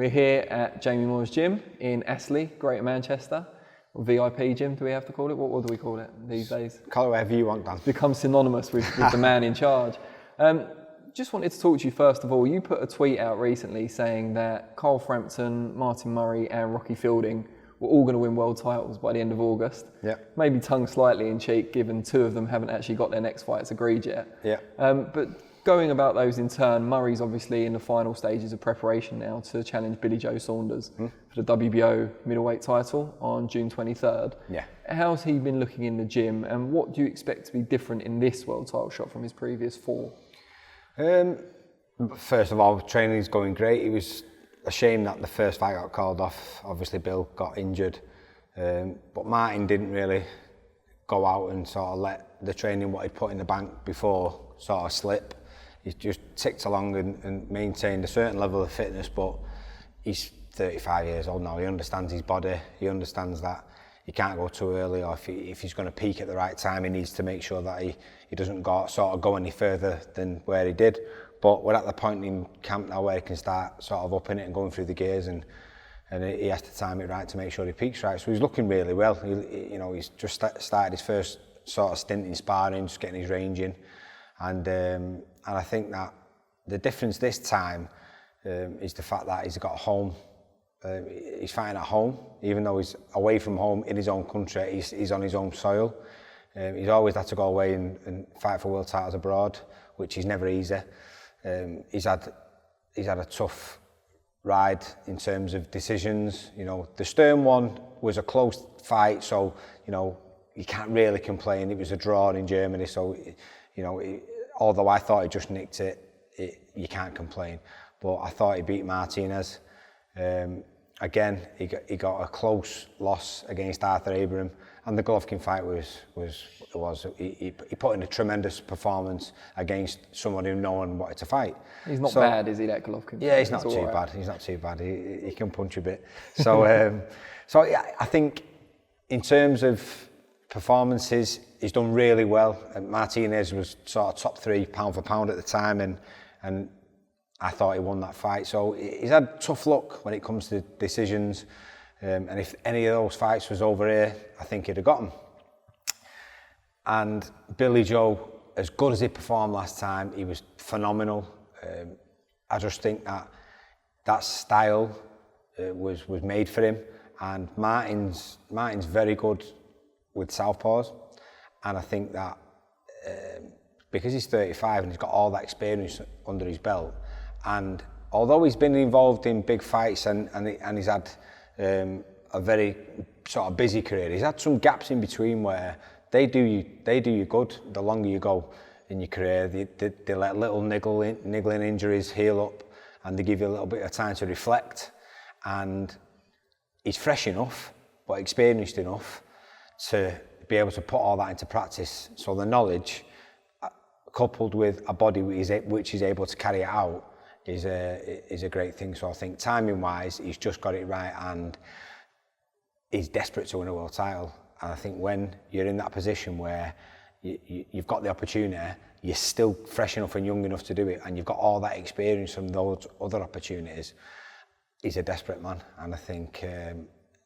We're here at Jamie Moore's gym in Astley, Greater Manchester. VIP gym, do we have to call it? What do we call it these days? Call it whatever you want, Dan. It's become synonymous with the man in charge. Just wanted to talk to you first of all. You put a tweet out recently saying that Carl Frampton, Martin Murray and Rocky Fielding were all going to win world titles by the end of August. Yeah. Maybe tongue slightly in cheek, given two of them haven't actually got their next fights agreed yet. Yeah. But going about those in turn, Murray's obviously in the final stages of preparation now to challenge Billy Joe Saunders for the WBO middleweight title on June 23rd. Yeah. How's he been looking in the gym, and what do you expect to be different in this world title shot from his previous four? First of all, training's going great. It was a shame that the first fight got called off. Obviously, Bill got injured, but Martin didn't really go out and sort of let the training what he'd put in the bank before sort of slip. He just ticked along and maintained a certain level of fitness, but he's 35 years old now. He understands his body. He understands that he can't go too early, or if he's going to peak at the right time, he needs to make sure that he doesn't go any further than where he did. But we're at the point in camp now where he can start sort of upping it and going through the gears, and he has to time it right to make sure he peaks right. So he's looking really well. He's just started his first sort of stint in sparring, just getting his range in, and I think that the difference this time is the fact that he's got a home. He's fighting at home, even though he's away from home in his own country. He's on his own soil. He's always had to go away and fight for world titles abroad, which is never easy. He's had a tough ride in terms of decisions. The Stern one was a close fight, so you can't really complain. It was a draw in Germany, so although I thought he just nicked it, you can't complain. But I thought he beat Martinez. Again, he got a close loss against Arthur Abraham, and the Golovkin fight he put in a tremendous performance against someone who no one wanted to fight. He's not bad, is he, that Golovkin? Yeah, he's not too bad. He's not too bad. He can punch a bit. So, so yeah, I think in terms of performances, he's done really well. Martinez was sort of top 3 pound for pound at the time, and I thought he won that fight. So he's had tough luck when it comes to decisions. And if any of those fights was over here, I think he'd have got them. And Billy Joe, as good as he performed last time, he was phenomenal. I just think that style was made for him. And Martin's very good with southpaws. And I think that because he's 35 and he's got all that experience under his belt, and although he's been involved in big fights and he's had a very sort of busy career, he's had some gaps in between where they do you good. The longer you go in your career, they let little niggling injuries heal up, and they give you a little bit of time to reflect. And he's fresh enough, but experienced enough to be able to put all that into practice. So the knowledge, coupled with a body which is able to carry it out, is a great thing. So I think timing-wise, he's just got it right, and he's desperate to win a world title. And I think when you're in that position where you've got the opportunity, you're still fresh enough and young enough to do it, and you've got all that experience from those other opportunities, he's a desperate man. And I think,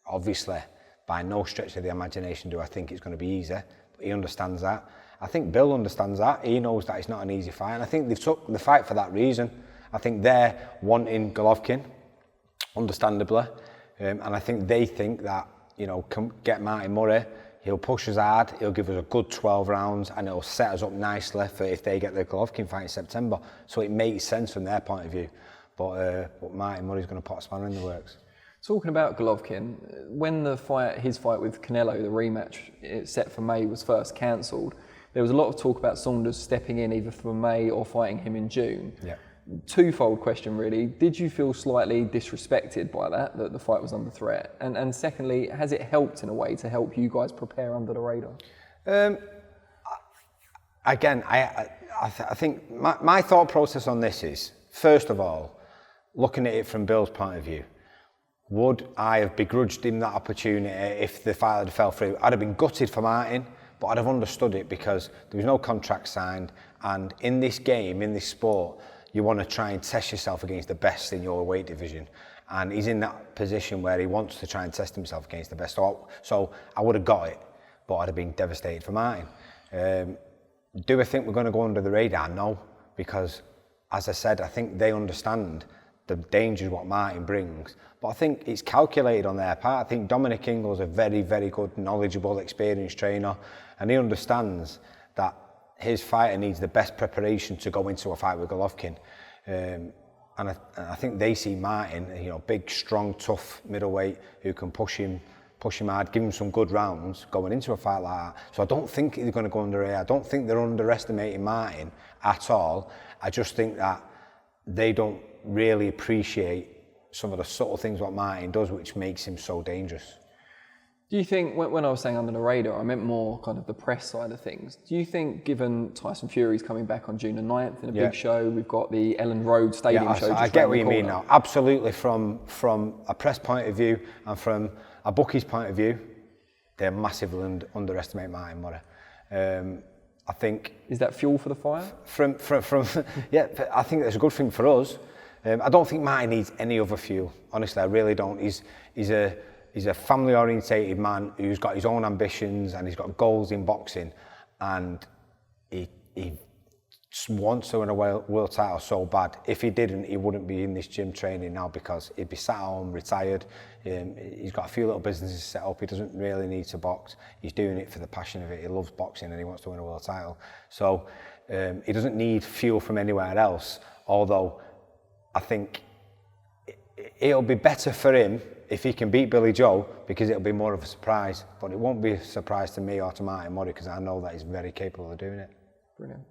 obviously, by no stretch of the imagination do I think it's going to be easy, but he understands that. I think Bill understands that. He knows that it's not an easy fight, and I think they've took the fight for that reason. I think they're wanting Golovkin, understandably, and I think they think that, get Martin Murray, he'll push us hard, he'll give us a good 12 rounds, and it'll set us up nicely for if they get the Golovkin fight in September. So it makes sense from their point of view. But Martin Murray's going to put a spanner in the works. Talking about Golovkin, when his fight with Canelo, the rematch set for May, was first cancelled, there was a lot of talk about Saunders stepping in either for May or fighting him in June. Yeah. Twofold question really. Did you feel slightly disrespected by that the fight was under threat? And secondly, has it helped in a way to help you guys prepare under the radar? Again, I think my thought process on this is, first of all, looking at it from Bill's point of view, would I have begrudged him that opportunity if the fight had fell through? I'd have been gutted for Martin, but I'd have understood it because there was no contract signed, and in this game, in this sport, you want to try and test yourself against the best in your weight division. and he's in that position where he wants to try and test himself against the best. So I would have got it, but I'd have been devastated for Martin. Do I think we're going to go under the radar? No, because as I said, I think they understand the dangers what Martin brings, but I think it's calculated on their part. I think Dominic Ingall's a very, very good, knowledgeable, experienced trainer, and he understands that his fighter needs the best preparation to go into a fight with Golovkin. And I think they see Martin, you know, big, strong, tough middleweight who can push him hard, give him some good rounds going into a fight like that. So I don't think they're going to go under here. I don't think they're underestimating Martin at all. I just think that they don't really appreciate some of the subtle things what Martin does, which makes him so dangerous. Do you think, when I was saying under the radar, I meant more kind of the press side of things. Do you think, given Tyson Fury's coming back on June the 9th in a big show, we've got the Ellen Road Stadium show just I get what you mean now. Absolutely, from a press point of view and from a bookie's point of view, they massively underestimate Martin Murray. I think... Is that fuel for the fire? Yeah, I think that's a good thing for us. I don't think Martin needs any other fuel. Honestly, I really don't. He's a family-orientated man who's got his own ambitions and he's got goals in boxing, and he wants to win a world title so bad. If he didn't, he wouldn't be in this gym training now, because he'd be sat at home, retired. He's got a few little businesses set up. He doesn't really need to box. He's doing it for the passion of it. He loves boxing and he wants to win a world title. So he doesn't need fuel from anywhere else, although I think it'll be better for him if he can beat Billy Joe, because it'll be more of a surprise. But it won't be a surprise to me or to Martin Murray, because I know that he's very capable of doing it. Brilliant.